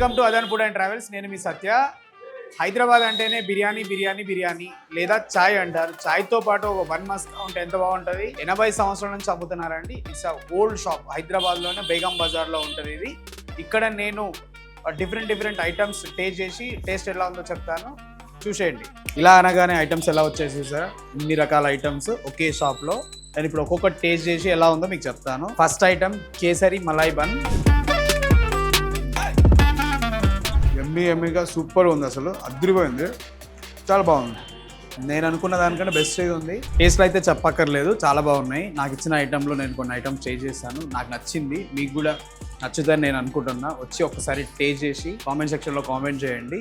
Welcome to Adan food and travels. నేను మీ సత్య. హైదరాబాద్ అంటేనే బిర్యానీ బిర్యానీ బిర్యానీ లేదా చాయ్ అంటారు. చాయ్తో పాటు ఒక బన్ మస్కా ఉంటే ఎంత బాగుంటుంది. 80 సంవత్సరాల నుంచి అమ్ముతున్నారండి. It's a old shop. హైదరాబాద్లోనే బేగం బజార్లో ఉంటుంది ఇది. ఇక్కడ నేను డిఫరెంట్ ఐటమ్స్ టేస్ట్ చేసి టేస్ట్ ఎలా ఉందో చెప్తాను, చూసేయండి. ఇలా అనగానే ఐటమ్స్ ఎలా వచ్చేసి సార్, ఇన్ని రకాల ఐటమ్స్ ఒకే షాప్లో. నేను ఇప్పుడు ఒక్కొక్కటి టేస్ట్ చేసి ఎలా ఉందో మీకు చెప్తాను. First item kesari Malay bun. ఎమ్మీగా సూపర్ ఉంది, అసలు అదిరిపోయింది, చాలా బాగుంది. నేను అనుకున్న దానికంటే బెస్ట్ ఇది ఉంది. టేస్ట్లో అయితే చెప్పక్కర్లేదు, చాలా బాగున్నాయి. నాకు ఇచ్చిన ఐటెంలో నేను కొన్ని ఐటమ్స్ టేస్ట్ చేశాను, నాకు నచ్చింది. మీకు కూడా నచ్చుతుందని నేను అనుకుంటున్నా. వచ్చి ఒకసారి టేస్ట్ చేసి కామెంట్ సెక్షన్లో కామెంట్ చేయండి.